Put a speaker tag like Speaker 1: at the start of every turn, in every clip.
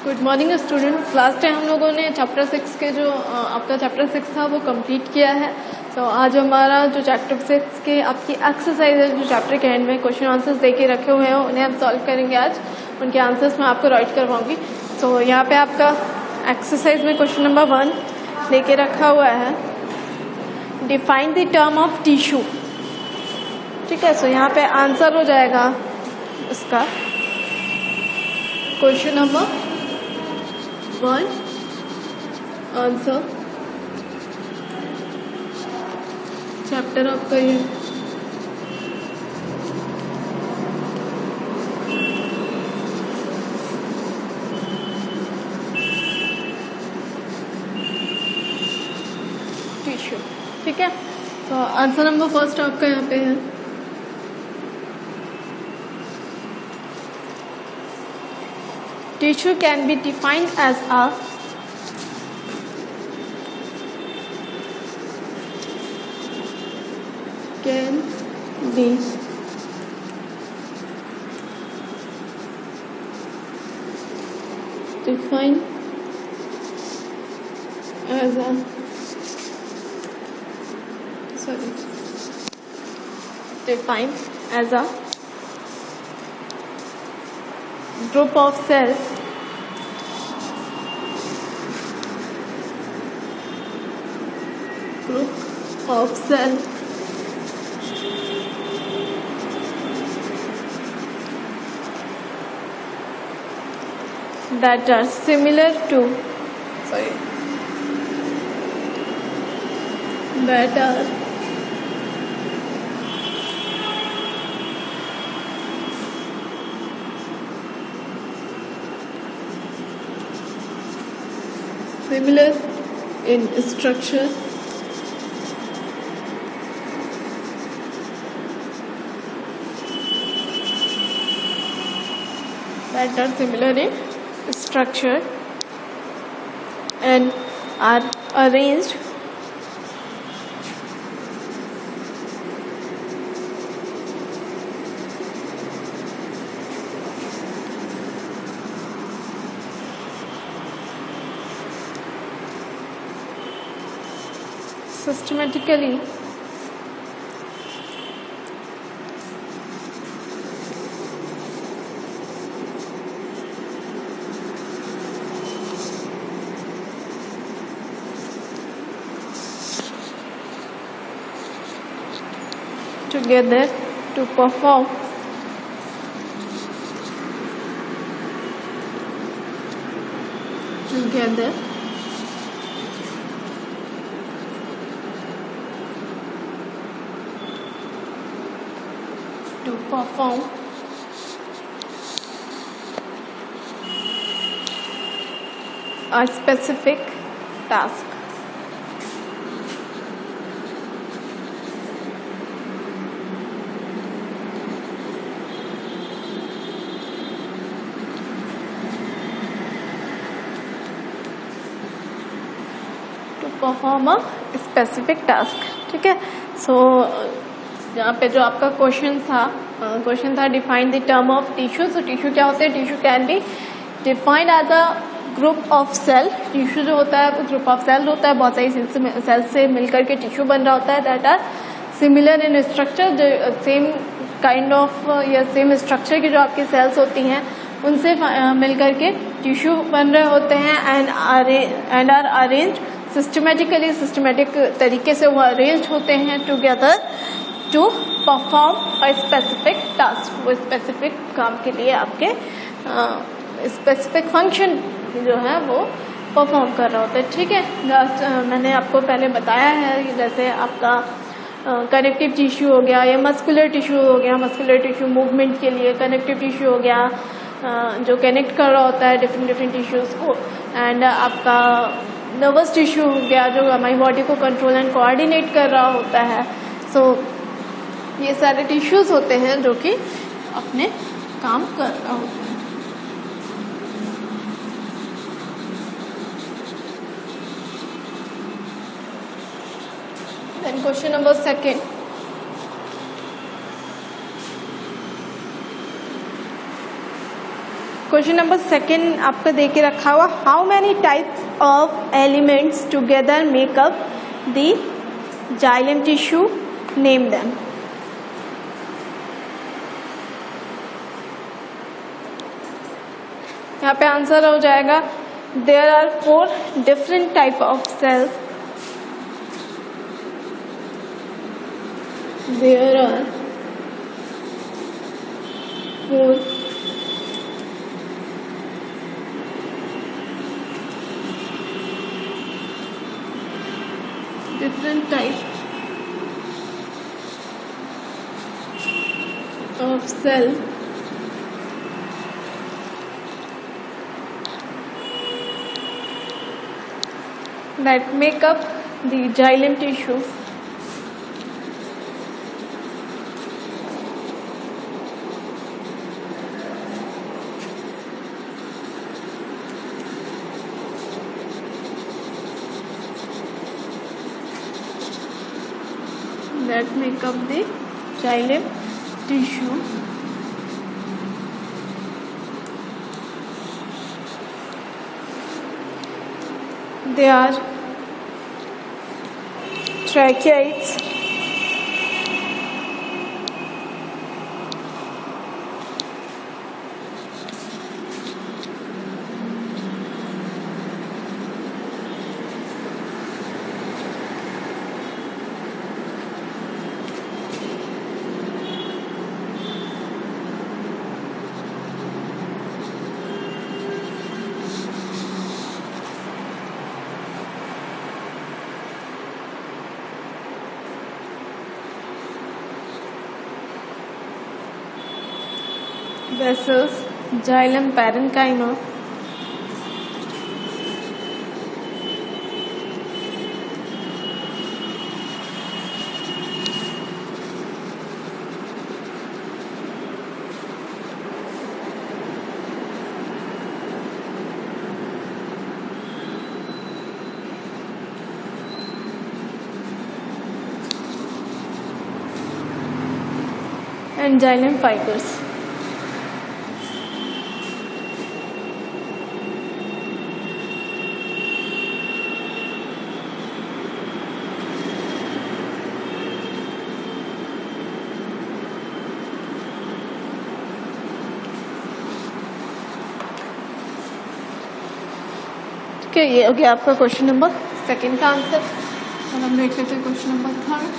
Speaker 1: Good morning students. Last time हम लोगों ने चैप्टर 6 के जो आपका चैप्टर 6 था वो कंप्लीट किया है। तो आज हमारा जो चैप्टर 6 के आपकी एक्सरसाइज है, जो चैप्टर के एंड में क्वेश्चन आंसर्स देके रखे हुए हैं, उन्हें हम सॉल्व करेंगे आज। उनके आंसर्स मैं आपको राइट करवाऊंगी। तो यहाँ पे आपका एक्सरसाइज में क्वेश्चन नंबर 1 लेके रखा हुआ है, define the term of tissue. ठीक है, सो यहाँ पे आंसर हो जाएगा इसका क्वेश्चन नंबर 1 आंसर। चैप्टर आपका ये टिश्यू। ठीक है, तो आंसर नंबर फर्स्ट आपका यहाँ पे है tissue can be defined as a can be defined as a defined as a group of cells that are similar to that are similar in structure that are similar in structure and are arranged systematically together to perform together to perform a specific task. Perform a specific task. ठीक है, so यहाँ पे जो आपका question था define the term of tissue. So tissue क्या होते हैं? Tissue can be defined as a group of cell. Tissue जो होता है ग्रुप ऑफ सेल होता है, बहुत सारी सेल से मिलकर के टिश्यू बन रहा होता है। That are similar in structure, जो सेम काइंड ऑफ या सेम स्ट्रक्चर की जो आपकी सेल्स होती हैं उनसे मिलकर के टिश्यू बन रहे होते हैं। And are arrange systematically, systematic तरीके से वो अरेंज होते हैं together to perform a specific task. वो स्पेसिफिक काम के लिए आपके स्पेसिफिक फंक्शन जो है वो परफॉर्म कर रहा होता है। ठीक है, मैंने आपको पहले बताया है जैसे आपका कनेक्टिव टिश्यू हो गया या मस्कुलर टिश्यू हो गया। मस्कुलर टिश्यू मूवमेंट के लिए, कनेक्टिव टिश्यू हो गया जो कनेक्ट कर रहा होता है डिफरेंट टिश्यूज को। एंड आपका नर्वस टिश्यू हो गया जो हमारी बॉडी को कंट्रोल एंड कोऑर्डिनेट कर रहा होता है। सो ये सारे टिश्यूज होते हैं जो कि अपने काम कर रहा होता है। Then question number 2. Question number second आपका दे के रखा हुआ, how many types of elements together make up the xylem tissue, name them. यहाँ पे आंसर हो जाएगा there are 4 different type of cells, there are 4 different types of cell that make up the xylem tissue. That make up the xylem tissue. They are tracheids, vessels, xylem parenchyma, and xylem fibers. ये हो गया आपका question number second का answer. और हम देख लेते हैं question number third.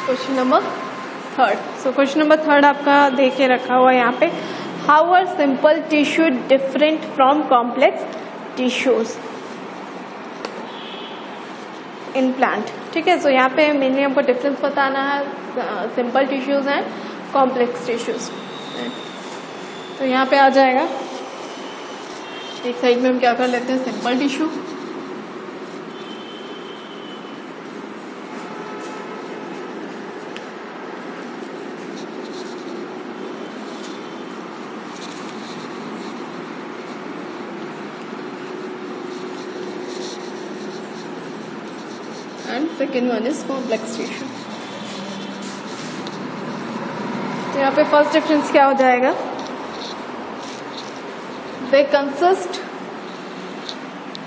Speaker 1: Question number third. So question number third आपका देख के रखा हुआ है यहाँ पे, how are simple tissue different from complex tissues in plant. ठीक है, सो यहाँ पे मेनली हमको डिफरेंस बताना है simple tissues and complex tissues. तो यहाँ पे आ जाएगा, एक साइड में हम क्या कर लेते हैं, simple tissue, and second one is complex tissue। तो यहाँ पे फर्स्ट डिफरेंस क्या हो जाएगा, they consist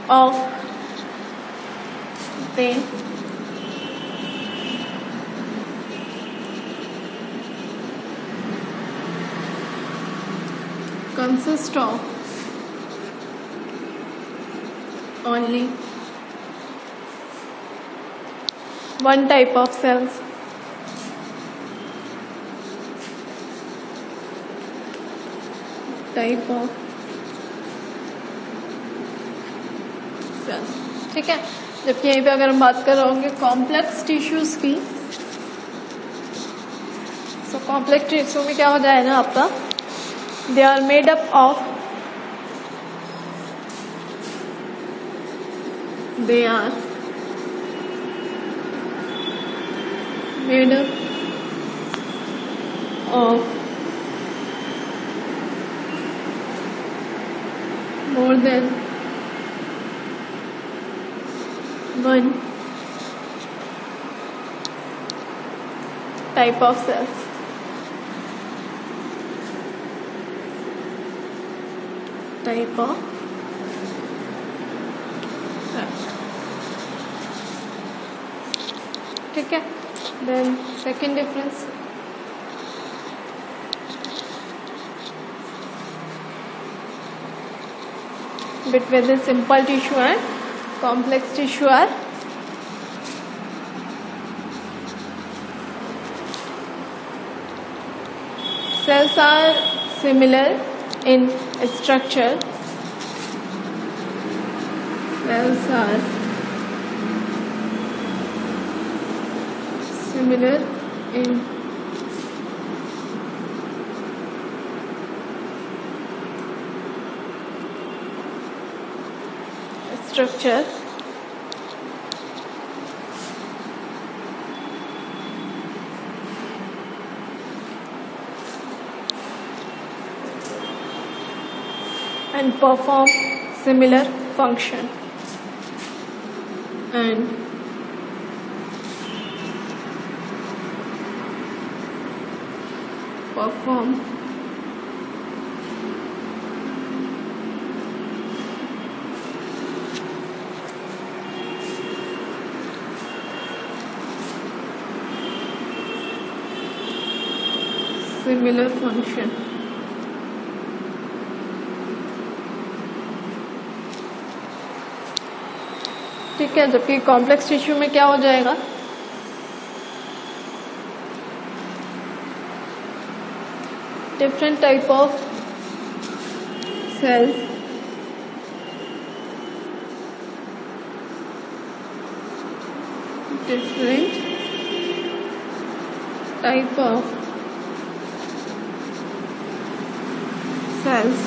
Speaker 1: of only one type of cells, ठीक है। जबकि यहीं पे अगर हम बात कर रहे होंगे कॉम्प्लेक्स टिश्यूज की, तो कॉम्प्लेक्स टिश्यू में क्या हो जाएगा आपका, they are made up of more then one type of cells. Type of cells. ठीक है. Then second difference, between the simple tissue and complex tissue are cells are similar in structure. Cells are similar in structure and perform similar function. And perform similar function. ठीक है. जबकि complex tissue में क्या हो जाएगा, different type of cells different type of cells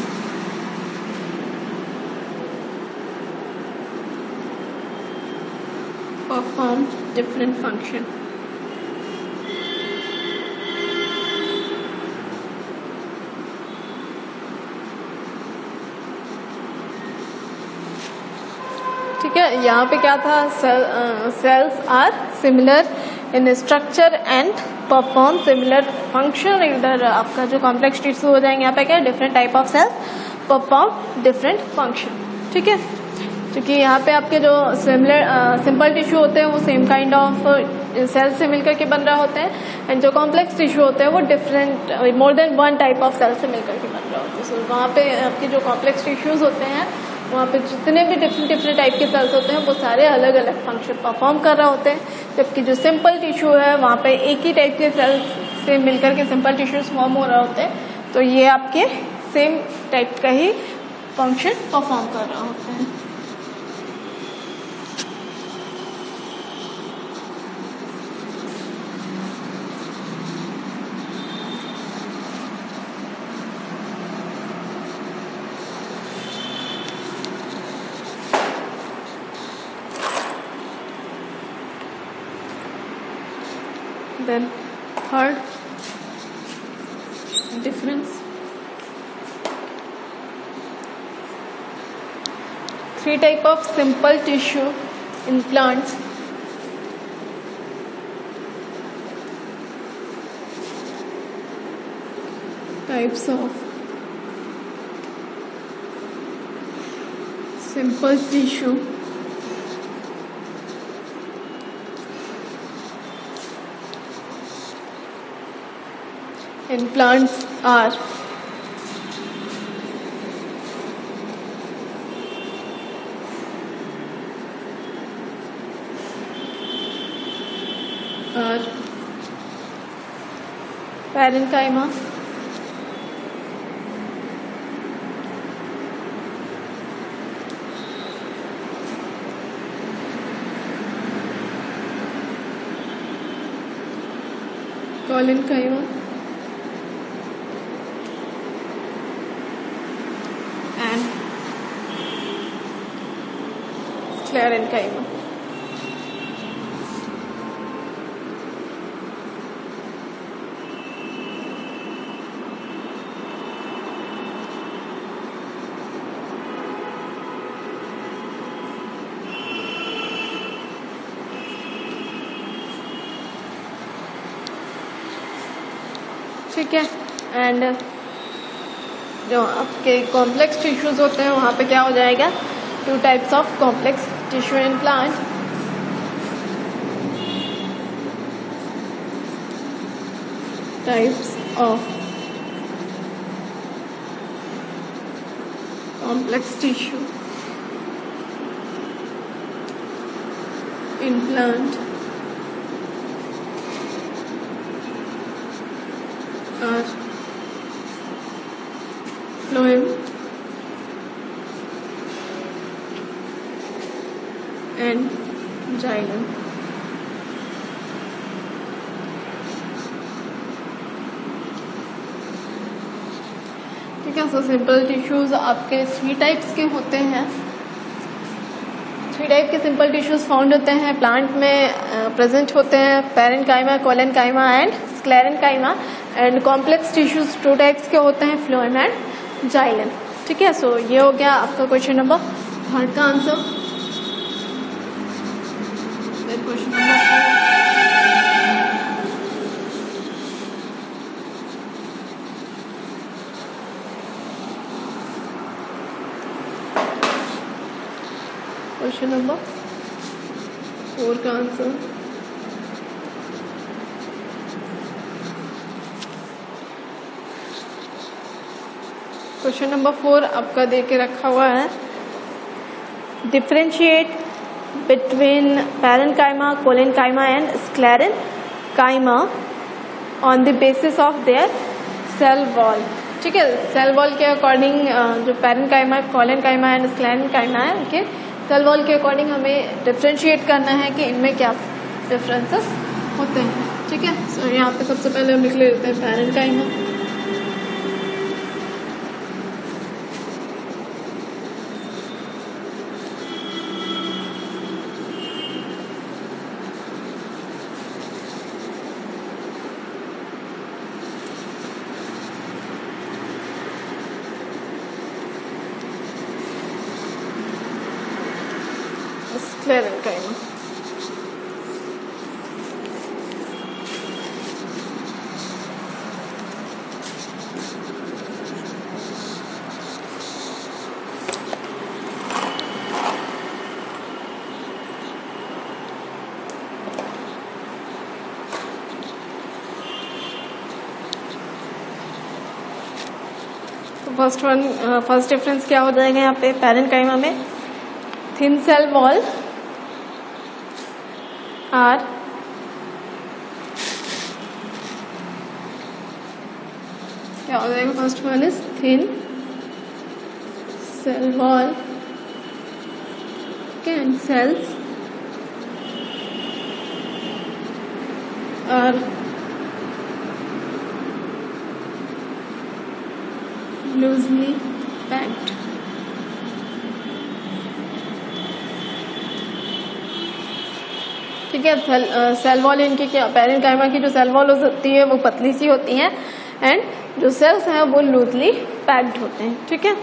Speaker 1: perform different function. ठीक है. यहाँ पे क्या था, cells are similar in structure and perform similar function. इधर आपका जो कॉम्प्लेक्स टिश्यू हो जाएंगे, यहाँ पे क्या, different type of cells perform different function. ठीक है. क्योंकि यहाँ पे आपके जो सिंपल टिश्यू होते हैं वो सेम काइंड ऑफ सेल से मिलकर के बन रहे होते हैं, एंड जो कॉम्प्लेक्स टिश्यू होते हैं वो different more than one type of cell से मिलकर के बन रहे होते हैं. सो वहाँ पे आपके जो कॉम्प्लेक्स टिश्यूज होते हैं वहाँ पे जितने भी डिफरेंट टाइप के सेल्स होते हैं वो सारे अलग अलग फंक्शन परफॉर्म कर रहे होते हैं. जबकि जो सिंपल टिश्यू है वहाँ पे एक ही टाइप के सेल्स से मिलकर के सिंपल टिश्यूज फॉर्म हो रहे होते हैं. तो ये आपके सेम टाइप का ही फंक्शन परफॉर्म कर रहे होते हैं. Then third difference, 3 type of simple tissue in plants. Types of simple tissue in plants are parenchyma, collenchyma, and sclerenchyma. ठीक है। एंड जो आपके कॉम्प्लेक्स टिश्यूज होते हैं वहाँ पे क्या हो जाएगा, 2 types of complex tissue in plant. Types of complex tissue in plant are phloem and xylem। ठीक है। सो सिंपल टिश्यूज आपके 3 टाइप्स के होते हैं। 3 टाइप के सिंपल टिश्यूज फाउंड होते हैं प्लांट में, प्रेजेंट होते हैं, parenchyma, collenchyma and sclerenchyma. And complex tissues 2 types के होते हैं, फ्लोएम एंड जाइलम। ठीक है। सो ये हो गया आपका क्वेश्चन नंबर 3 का आंसर। क्वेश्चन नंबर 4 का आंसर। क्वेश्चन नंबर 4 आपका दे के रखा हुआ है, differentiate between parenchyma, collenchyma and sclerenchyma on the basis of their cell wall. ठीक है। सेल वॉल के अकॉर्डिंग जो पैरेन्काइमा, कोलेनकाइमा एंड स्क्लेरेन्काइमा है उनके सेल वॉल के अकॉर्डिंग हमें डिफरेंशिएट करना है कि इनमें क्या डिफरेंसेस होते हैं। ठीक है। सो यहाँ पे सबसे पहले हम लिख लेते हैं पैरेन्काइमा। स्क्लेरेन्काइमा। फर्स्ट डिफरेंस क्या हो जाएगा यहाँ पे पैरेन्काइमा में, थिन सेल वॉल आर क्या हो जाएगा, first one is thin cell wall and cells are loosely packed। ठीक है। सेल वॉल इनकी क्या, पैरेन्काइमा की जो सेल वॉल होती है वो पतली सी होती है एंड जो सेल्स हैं वो लूजली पैक्ड होते हैं। ठीक है।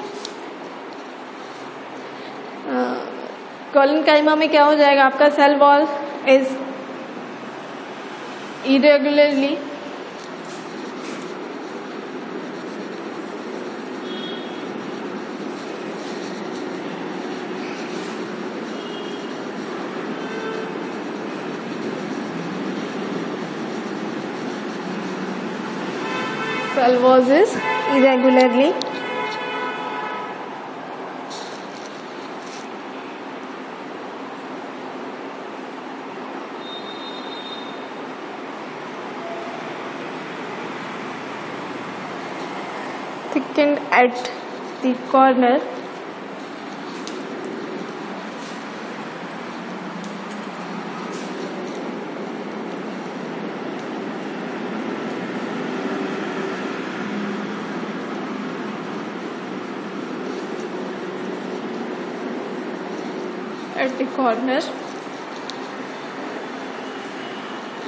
Speaker 1: कोलेनकाइमा में क्या हो जाएगा, आपका cell wall is irregularly cell wall is irregularly thickened at the corner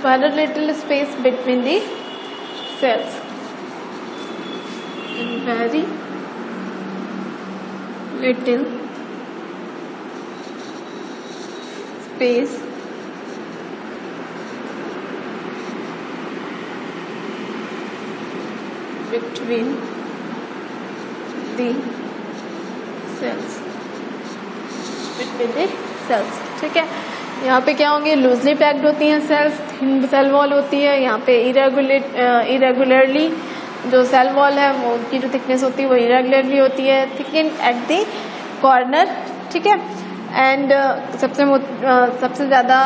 Speaker 1: very little space between the cells and very little space between the cells, between the cells. ठीक है, यहाँ पे क्या होंगे, लूजली पैक्ड होती हैं सेल्स, थिन सेल वॉल होती है। यहाँ पे इरेगुलरली जो सेल वॉल है वो उनकी जो थिकनेस होती है वो इरेगुलरली होती है, थिकन एट दी कॉर्नर। ठीक है, एंड सबसे ज़्यादा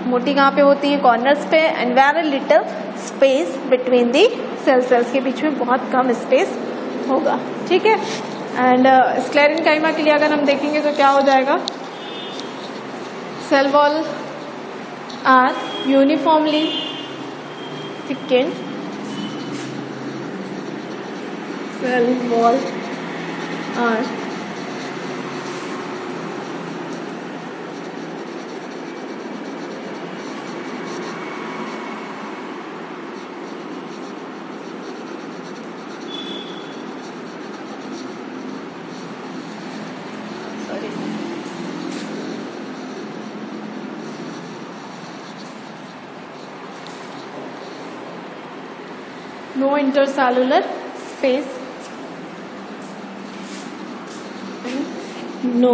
Speaker 1: मोटी कहाँ पे होती है, कॉर्नर्स पे, and very little space between the cells के बीच में बहुत कम स्पेस होगा। ठीक है, एंड स्क्लेरेनकाइमा के लिए अगर हम देखेंगे तो क्या हो जाएगा, cell wall are uniformly thickened, cell wall are no intercellular space, no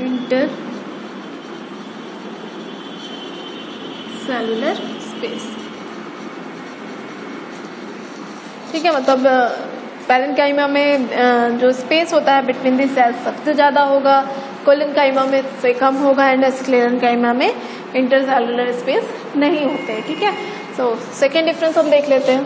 Speaker 1: intercellular space। ठीक है, मतलब पैरेन्काइमा में जो स्पेस होता है बिटवीन दी सेल्स सबसे ज़्यादा होगा, कोलेनकाइमा में से कम होगा, एंड स्क्लेरेनकाइमा में इंटरसेलुलर स्पेस नहीं होते। ठीक है, सो सेकेंड डिफरेंस हम देख लेते हैं।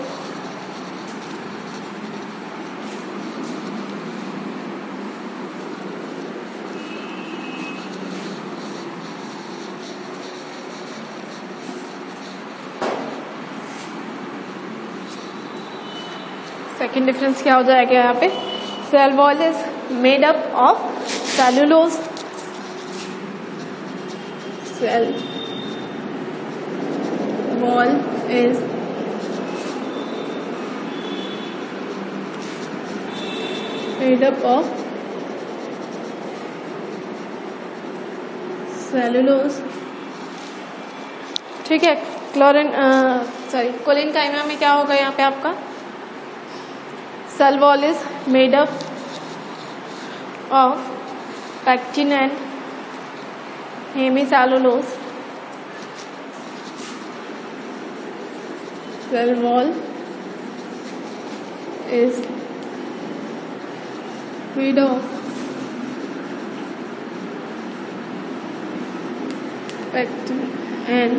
Speaker 1: सेकेंड डिफरेंस क्या हो जाएगा यहाँ पे, cell wall is made up of cellulose, cell wall is made up of cellulose। ठीक है, कोलेनकाइमा में क्या होगा यहाँ पे आपका, cell wall is made up of pectin and hemicellulose, cell wall is made of pectin and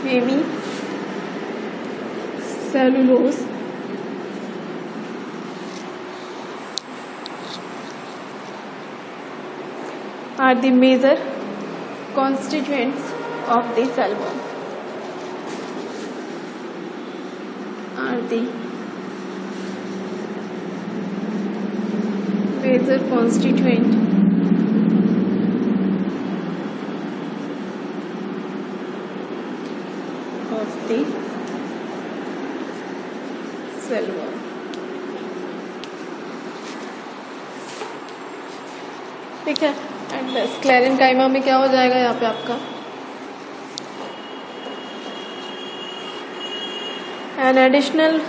Speaker 1: hemicellulose are the major constituents of the cell wall, are the major constituent of the cell wall। ठीक है, and sclerenchyma में क्या हो जाएगा यहाँ पे आपका, an additional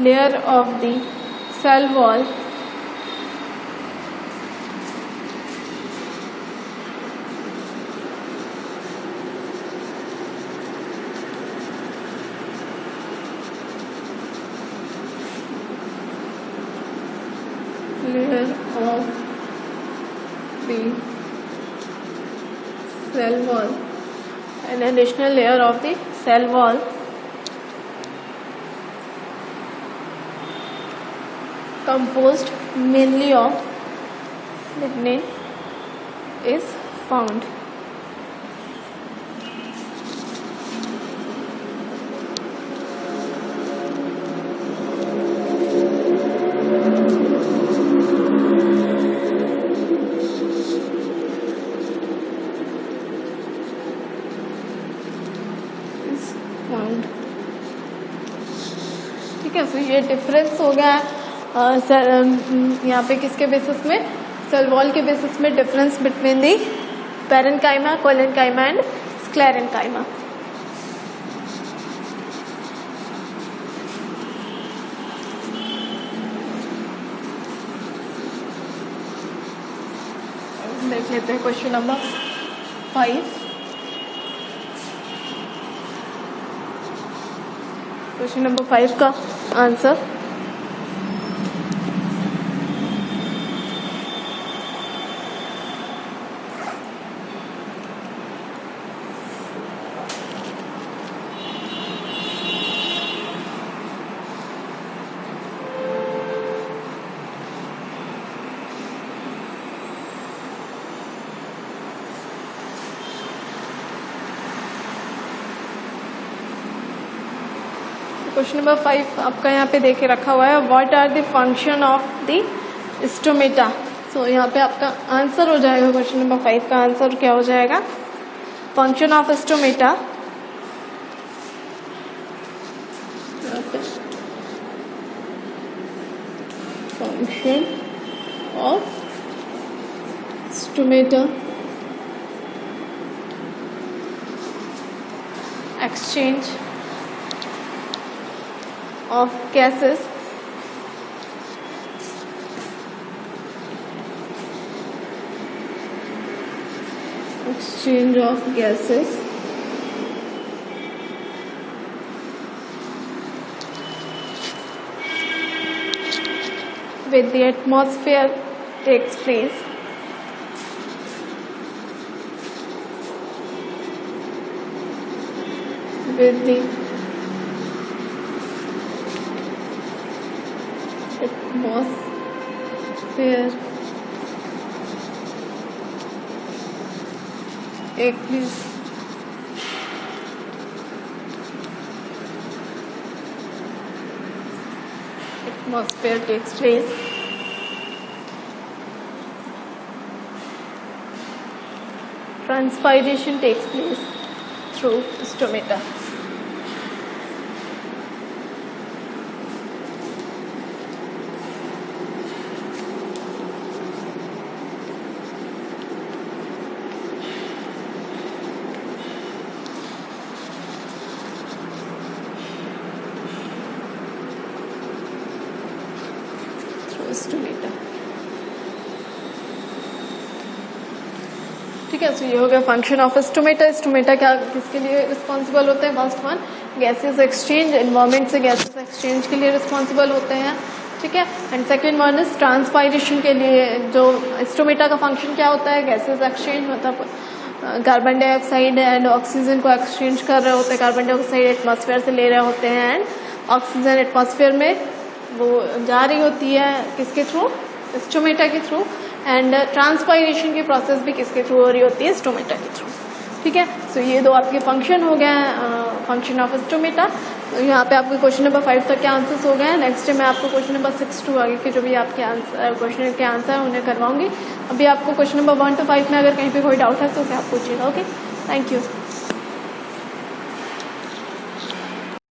Speaker 1: layer of the cell wall an additional layer of the cell wall composed mainly of lignin is found। ठीक है, तो ये डिफरेंस हो गया यहाँ पे किसके बेसिस में, सेल वॉल के बेसिस में difference between the parenchyma, collenchyma and sclerenchyma. देख लेते हैं क्वेश्चन नंबर 5। क्वेश्चन नंबर 5 का आंसर क्वेश्चन नंबर 5 आपका यहाँ पे देखे रखा हुआ है, what are the function of the stomata. So यहाँ पे आपका आंसर हो जाएगा, क्वेश्चन नंबर 5 का आंसर क्या हो जाएगा, function of stomata. Function of stomata exchange of gases with the atmosphere takes place with the atmosphere take place transpiration takes place through stomata. Stomata. ठीक है, सो ये हो गया फंक्शन ऑफ स्टोमेटा। स्टोमेटा क्या किसके लिए रिस्पॉन्सिबल होते हैं, first one gases exchange, environment से गैसेस एक्सचेंज के लिए रिस्पॉन्सिबल होते हैं। ठीक है, and second one is transpiration के लिए। जो स्टोमेटा का फंक्शन क्या होता है, गैसेस एक्सचेंज, मतलब कार्बन डाइऑक्साइड एंड ऑक्सीजन को एक्सचेंज कर रहे होते हैं, कार्बन डाइऑक्साइड एटमॉस्फेयर से ले रहे होते हैं एंड ऑक्सीजन एटमॉस्फेयर में वो जा रही होती है किसके थ्रू, स्टोमेटा के थ्रू। एंड ट्रांसपायरेशन की प्रोसेस भी किसके थ्रू हो रही होती है, स्टोमेटा के थ्रू। ठीक है, सो ये दो आपके फंक्शन हो गए हैं, फंक्शन ऑफ स्टोमेटा। तो यहाँ पे आपके क्वेश्चन नंबर 5 तक के आंसर्स हो गए हैं। नेक्स्ट डे मैं आपको क्वेश्चन नंबर 6 to आगे के जो भी आपके आंसर क्वेश्चन के आंसर है उन्हें करवाऊंगी। अभी आपको क्वेश्चन नंबर 1 to 5 में अगर कहीं पे कोई डाउट है तो क्या आप पूछिएगा। Okay, thank you.